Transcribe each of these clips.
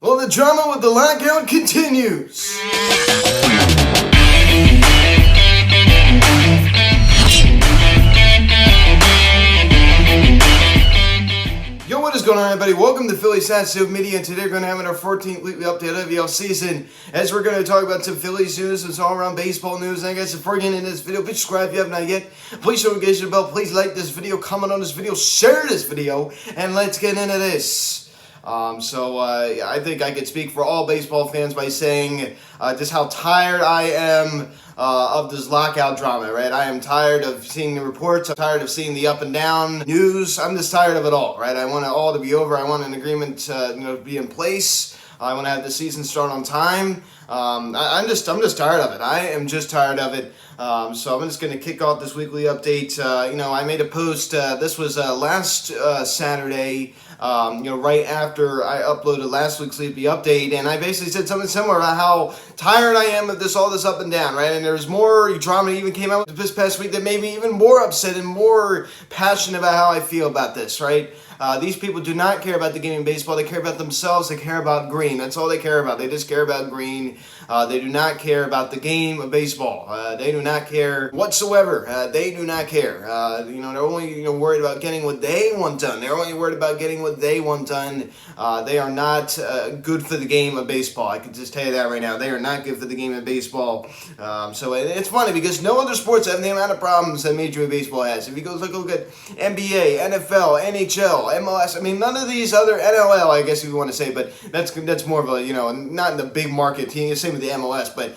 Well, the drama with the lockout continues. Yo, what is going on, everybody? Welcome to Phillies Meeting, and today we're going to have our 14th weekly update of the offseason, as we're going to talk about some Phillies news and some all-around baseball news. And I guess before getting into this video, please subscribe if you have not yet. Please show engage the bell. Please like this video, comment on this video, share this video, and let's get into this. I think I could speak for all baseball fans by saying just how tired I am of this lockout drama, right? I am tired of seeing the reports. I'm tired of seeing the up and down news. I'm just tired of it all, right? I want it all to be over. I want an agreement to be in place. I want to have the season start on time. I'm just tired of it. I am just tired of it. So I'm just going to kick off this weekly update. I made a post. This was last Saturday. Right after I uploaded last week's sleepy update, and I basically said something similar about how tired I am of all this up and down, right? And there's more drama that even came out this past week that made me even more upset and more passionate about how I feel about this, right? These people do not care about the game of baseball. They care about themselves. They care about green. That's all they care about. They just care about green. They do not care about the game of baseball. They do not care whatsoever. They do not care. They're only worried about getting what they want done. They're only worried about getting what they want done. They are not good for the game of baseball. I can just tell you that right now. They are not good for the game of baseball. So it's funny because no other sports have the amount of problems that Major League Baseball has. If you go look at NBA, NFL, NHL, MLS, I mean, none of these other, NLL, I guess if you want to say, but that's more of a, not in the big market team, same with the MLS, but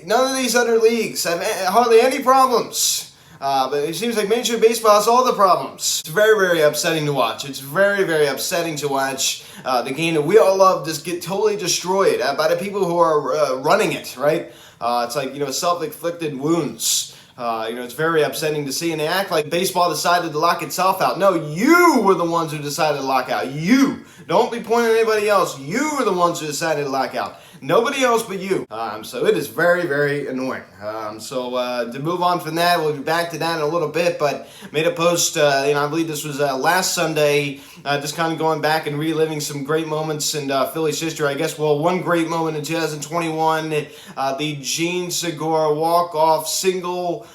none of these other leagues have hardly any problems. But it seems like Major League Baseball has all the problems. It's very, very upsetting to watch. It's very, very upsetting to watch the game that we all love just get totally destroyed by the people who are running it, right? It's like, self-inflicted wounds. It's very upsetting to see, and they act like baseball decided to lock itself out. No, you were the ones who decided to lock out. You. Don't be pointing at anybody else. You were the ones who decided to lock out. Nobody else but you. So it is very, very annoying. To move on from that, we'll be back to that in a little bit, but made a post, I believe this was last Sunday, just kind of going back and reliving some great moments in Phillies history. I guess, one great moment in 2021, the Gene Segura walk-off single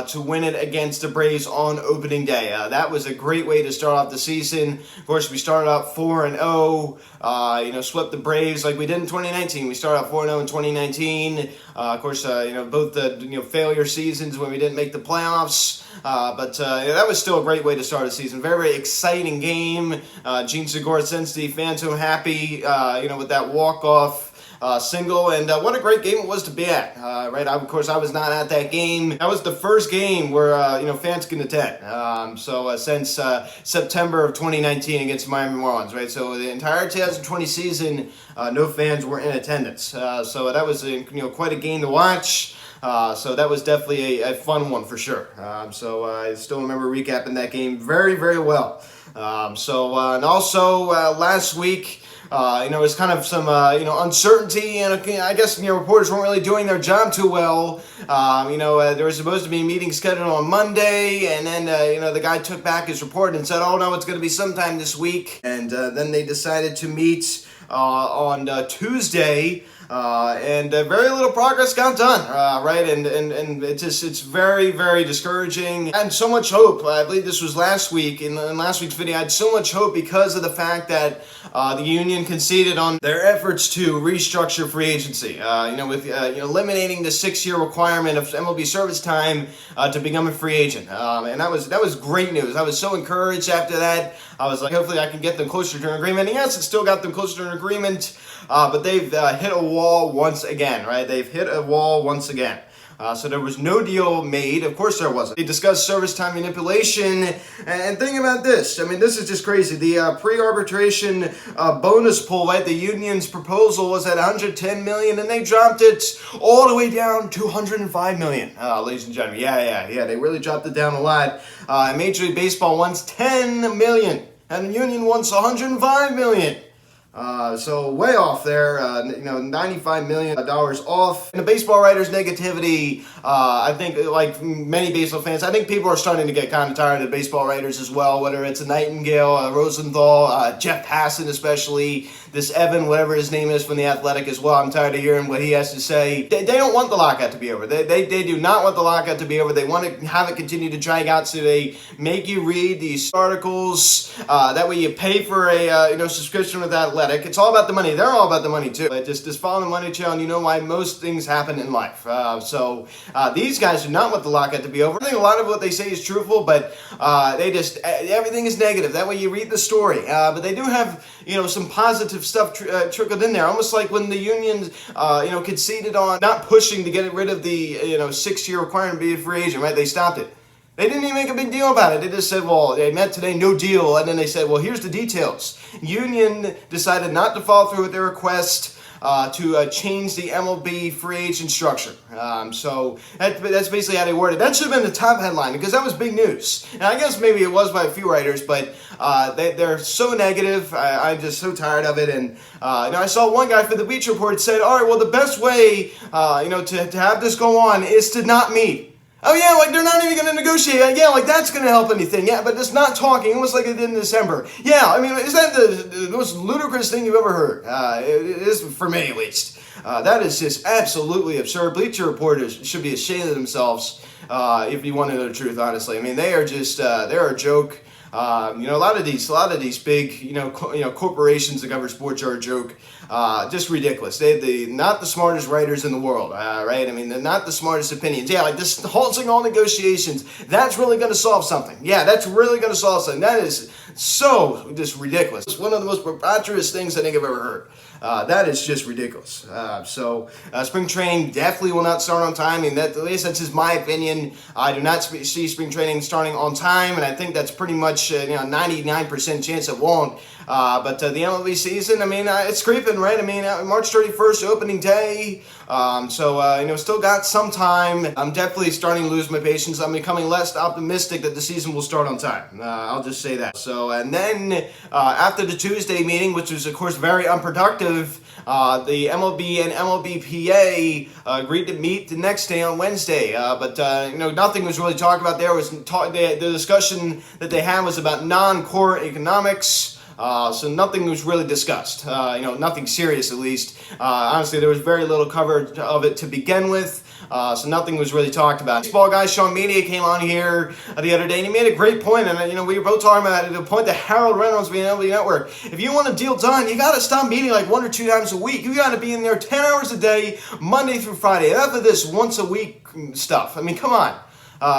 to win it against the Braves on opening day. That was a great way to start off the season. Of course, we started out 4-0, swept the Braves like we did in 2019. We started out 4-0 in 2019. Of course, both the failure seasons when we didn't make the playoffs. But that was still a great way to start a season. Very, very exciting game. Gene Segura sends the fans so happy, with that walk-off single, and what a great game it was to be at, right? Of course, I was not at that game. That was the first game where, fans can attend. Since September of 2019 against the Miami Marlins, right? So the entire 2020 season, no fans were in attendance. So that was, quite a game to watch. So that was definitely a fun one for sure. I still remember recapping that game very, very well. And also last week, it's kind of some, uncertainty, and I guess, reporters weren't really doing their job too well. There was supposed to be a meeting scheduled on Monday, and then, the guy took back his report and said, oh, no, it's going to be sometime this week. And then they decided to meet on Tuesday. And very little progress got done, right? And it's very, very discouraging. I had so much hope. I believe this was last week. In last week's video, I had so much hope because of the fact that the union conceded on their efforts to restructure free agency. With eliminating the 6-year requirement of MLB service time to become a free agent. And that was great news. I was so encouraged after that. I was like, hopefully I can get them closer to an agreement. And yes, it still got them closer to an agreement. But they've hit a wall once again, right? They've hit a wall once again. So there was no deal made. Of course there wasn't. They discussed service time manipulation. And think about this. I mean, this is just crazy. The pre-arbitration bonus pool, right? The union's proposal was at $110 million, and they dropped it all the way down to $105 million, ladies and gentlemen. Yeah. They really dropped it down a lot. Major League Baseball wants $10 million, and the union wants $105 million. So way off there, $95 million off. And the baseball writers' negativity, I think, like many baseball fans, I think people are starting to get kind of tired of baseball writers as well, whether it's a Nightingale, Rosenthal, Jeff Passan especially. this Evan, whatever his name is from The Athletic as well. I'm tired of hearing what he has to say. They don't want the lockout to be over. They do not want the lockout to be over. They want to have it continue to drag out, so they make you read these articles. That way you pay for a subscription with Athletic. It's all about the money. They're all about the money too. But just follow the money trail, and you know why most things happen in life. So these guys do not want the lockout to be over. I think a lot of what they say is truthful, but they just everything is negative. That way you read the story. But they do have some positive stuff trickled in there, almost like when the union conceded on not pushing to get rid of the 6-year requirement to be a free agent. Right? They stopped it. They didn't even make a big deal about it. They just said, well, they met today, no deal. And then they said, well, here's the details. Union decided not to follow through with their request to change the MLB free agent structure. So that's basically how they worded it. That should have been the top headline, because that was big news. And I guess maybe it was by a few writers, but they're so negative. I'm just so tired of it. And I saw one guy for the Bleacher Report said, all right, well, the best way to have this go on is to not meet. Oh yeah, like they're not even going to negotiate. Yeah, like that's going to help anything. Yeah, but it's not talking, almost like it did in December. Yeah, I mean, is that the most ludicrous thing you've ever heard? It is for me, at least. That is just absolutely absurd. Bleacher Reporters should be ashamed of themselves if you want to know the truth, honestly. I mean, they are just, they're a joke. A lot of these big, corporations that cover sports are a joke. Just ridiculous. They not the smartest writers in the world, right? I mean, they're not the smartest opinions. Yeah, like this halting all negotiations, that's really going to solve something. Yeah, that's really going to solve something. That is so just ridiculous. It's one of the most preposterous things I think I've ever heard. That is just ridiculous. So spring training definitely will not start on time. I mean, at least that's just my opinion. I do not see spring training starting on time, and I think that's pretty much 99% chance it won't. But the MLB season, I mean, it's creeping, right? I mean, March 31st, opening day. Still got some time. I'm definitely starting to lose my patience. I'm becoming less optimistic that the season will start on time. I'll just say that. So, and then after the Tuesday meeting, which was, of course, very unproductive, the MLB and MLBPA agreed to meet the next day on Wednesday. But nothing was really talked about there. The discussion that they had was about non-core economics. So nothing was really discussed, nothing serious at least. Honestly, there was very little coverage of it to begin with, so nothing was really talked about. Baseball guy Sean Media came on here the other day, and he made a great point, and we were both talking about it, the point that Harold Reynolds being MLB Network. If you want a deal done, you got to stop meeting like 1 or 2 times a week. You got to be in there 10 hours a day, Monday through Friday. Enough of this once a week stuff. I mean, come on.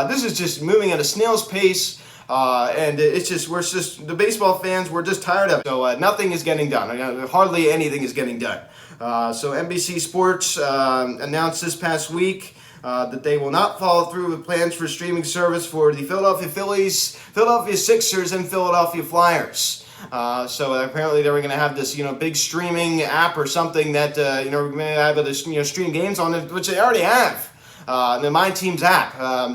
This is just moving at a snail's pace. And we're just, the baseball fans, we're just tired of it. So nothing is getting done. Hardly anything is getting done. So NBC Sports announced this past week that they will not follow through with plans for streaming service for the Philadelphia Phillies, Philadelphia Sixers, and Philadelphia Flyers. So apparently they were going to have this, big streaming app or something that, we're going to have this, stream games on it, which they already have. The My Teams app. I'm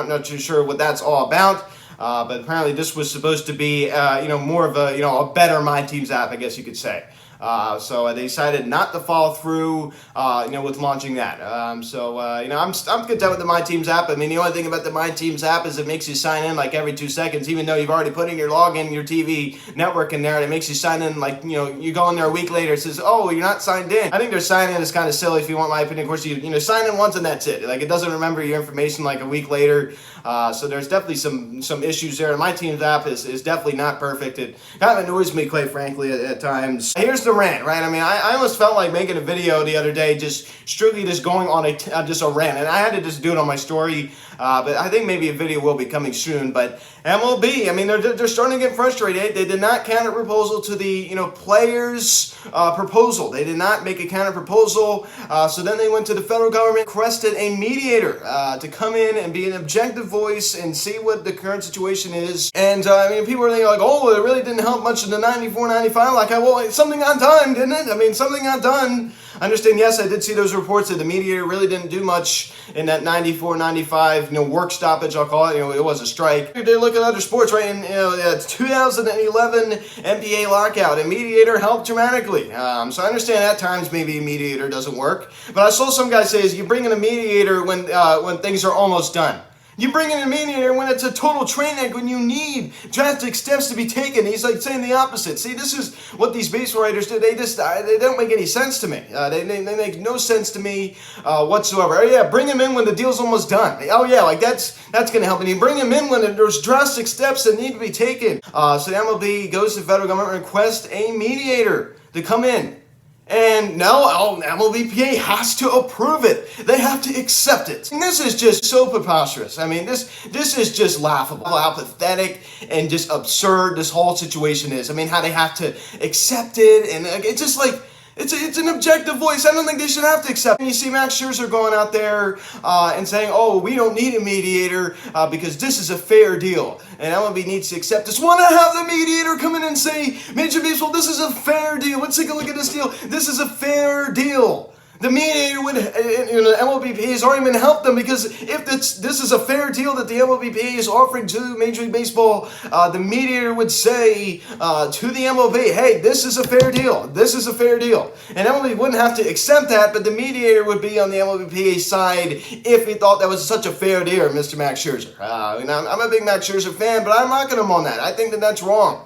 not too sure what that's all about. But apparently this was supposed to be, more of a better My Teams app, I guess you could say. So they decided not to follow through, with launching that. I'm content with the My Teams app. I mean, the only thing about the My Teams app is it makes you sign in like every 2 seconds, even though you've already put in your login, your TV network in there, and it makes you sign in like, you go in there a week later, it says, oh, you're not signed in. I think their sign in is kind of silly if you want my opinion. Of course, you sign in once and that's it. Like, it doesn't remember your information like a week later. So there's definitely some issues there. My Teams app is definitely not perfect. It kind of annoys me, quite frankly, at times. Here's the rant, right? I mean, I almost felt like making a video the other day, just strictly just going on just a rant, and I had to just do it on my story. But I think maybe a video will be coming soon. But MLB, I mean, they're starting to get frustrated. They did not counter proposal to the players' proposal. They did not make a counter proposal. So then they went to the federal government, requested a mediator to come in and be an objective voice and see what the current situation is. And people are thinking like, oh, it really didn't help much in the 94-95. Like, well, something got done, didn't it? I mean, something got done. I understand, yes, I did see those reports that the mediator really didn't do much in that 94-95, work stoppage, I'll call it. It was a strike. They look at other sports, right? In 2011 NBA lockout, a mediator helped dramatically. So I understand at times maybe a mediator doesn't work, but I saw some guy say, you bring in a mediator when things are almost done. You bring in a mediator when it's a total train wreck, when you need drastic steps to be taken. He's like saying the opposite. See, this is what these baseball writers do. They don't make any sense to me. They make no sense to me whatsoever. Oh yeah, bring him in when the deal's almost done. Oh yeah, like that's going to help. And you bring him in when there's drastic steps that need to be taken. So the MLB goes to the federal government, requests a mediator to come in. And no, MLBPA has to approve it. They have to accept it. And this is just so preposterous. I mean, this is just laughable. How pathetic and just absurd this whole situation is. I mean, how they have to accept it, and it's just like, it's an objective voice. I don't think they should have to accept it. You see Max Scherzer going out there and saying, oh, we don't need a mediator because this is a fair deal. And MLB needs to accept this. Want to have the mediator come in and say, Major League Baseball, this is a fair deal. Let's take a look at this deal. This is a fair deal. The mediator would, MLBPA has already been helped them, because if this is a fair deal that the MLBPA is offering to Major League Baseball, the mediator would say to the MLB, hey, this is a fair deal. This is a fair deal. And MLB wouldn't have to accept that, but the mediator would be on the MLBPA side if he thought that was such a fair deal, Mr. Max Scherzer. I'm a big Max Scherzer fan, but I'm knocking him on that. I think that that's wrong.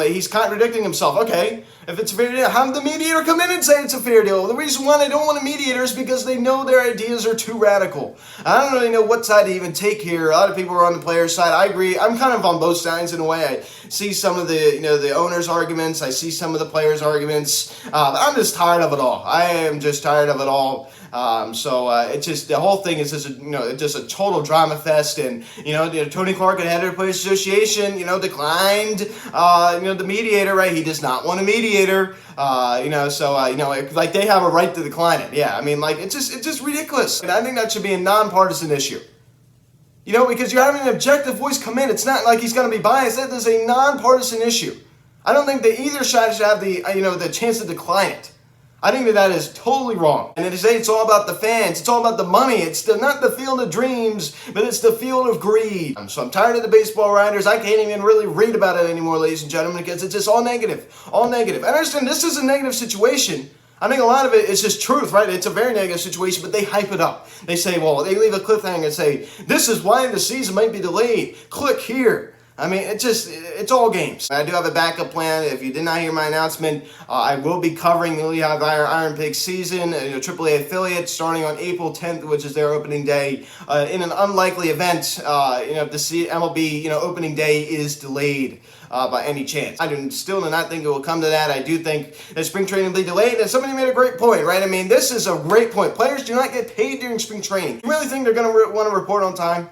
He's contradicting himself. Okay, if it's a fair deal, have the mediator come in and say it's a fair deal. The reason why they don't want a mediator is because they know their ideas are too radical. I don't really know what side to even take here. A lot of people are on the player's side. I agree. I'm kind of on both sides in a way. I see some of the, the owners' arguments. I see some of the players' arguments. But I'm just tired of it all. I am just tired of it all. It's just, the whole thing is just a total drama fest. And Tony Clark, the head of the Players Association, declined the mediator, right? He does not want a mediator. Like they have a right to decline it. Yeah, I mean, like it's just ridiculous. And I think that should be a nonpartisan issue. Because you're having an objective voice come in. It's not like he's going to be biased. That is a nonpartisan issue. I don't think that either side should have the chance to decline it. I think that is totally wrong. And they say it's all about the fans. It's all about the money. It's not the field of dreams, but it's the field of greed. So I'm tired of the baseball writers. I can't even really read about it anymore, ladies and gentlemen, because it's just all negative. All negative. I understand this is a negative situation. I think a lot of it is just truth, right? It's a very negative situation, but they hype it up. They say, well, they leave a cliffhanger and say, this is why the season might be delayed. Click here. I mean, it's all games. I do have a backup plan. If you did not hear my announcement, I will be covering the Lehigh Iron Pigs season, AAA affiliate, starting on April 10th, which is their opening day. In an unlikely event, if the MLB, opening day is delayed by any chance. I still do not think it will come to that. I do think that spring training will be delayed, and somebody made a great point, right? I mean, this is a great point. Players do not get paid during spring training. You really think they're going to want to report on time?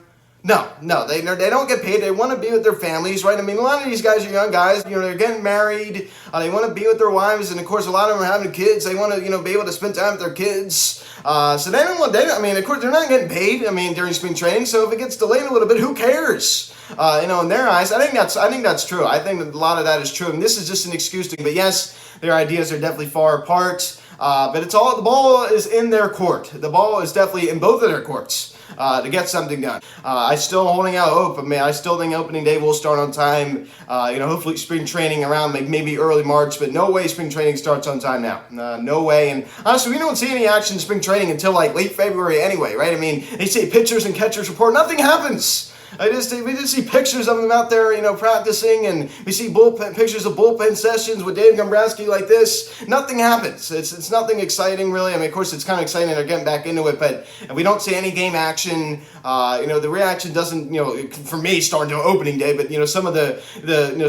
No, they don't get paid. They want to be with their families, right? I mean, a lot of these guys are young guys. They're getting married. They want to be with their wives, and of course, a lot of them are having kids. They want to, be able to spend time with their kids. So they don't want. Of course, they're not getting paid. During spring training. So if it gets delayed a little bit, who cares? In their eyes, I think that's true. I think that a lot of that is true, and this is just an excuse to. But yes, their ideas are definitely far apart. But the ball is in their court. The ball is definitely in both of their courts. To get something done. I'm still holding out hope. I still think opening day will start on time. Hopefully spring training around maybe early March, but no way spring training starts on time now. No way. And honestly, we don't see any action in spring training until late February anyway, right? They say pitchers and catchers report. Nothing happens. We just see pictures of them out there, practicing, and we see pictures of bullpen sessions with Dave Dombrowski like this. Nothing happens. It's nothing exciting, really. Of course, it's kind of exciting they're getting back into it, but we don't see any game action. The reaction doesn't, for me, start until opening day, but, some of the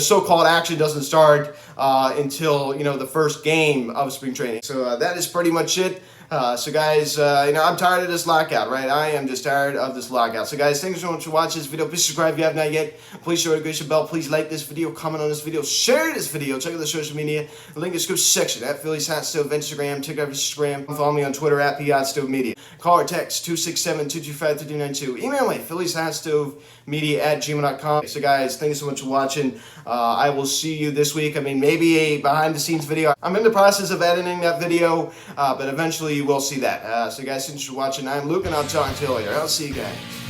so-called action doesn't start until, the first game of spring training. So that is pretty much it. So guys, I'm tired of this lockout, right? I am just tired of this lockout. So guys, thanks so much for watching this video. Please subscribe if you have not yet. Please show the bell. Please like this video, comment on this video, share this video. Check out the social media. The link in the description section at Phillies Hot Stove Instagram. Check out Instagram. Follow me on Twitter at PHotStoveMedia. Call or text 267-225-3292. Email me, PhilliesHotStoveMedia@gmail.com. So guys, thanks so much for watching. I will see you this week. Maybe a behind-the-scenes video. I'm in the process of editing that video, but eventually you will see that. So guys, thanks for watching. I'm Luke, and I'll talk to you later. I'll see you guys.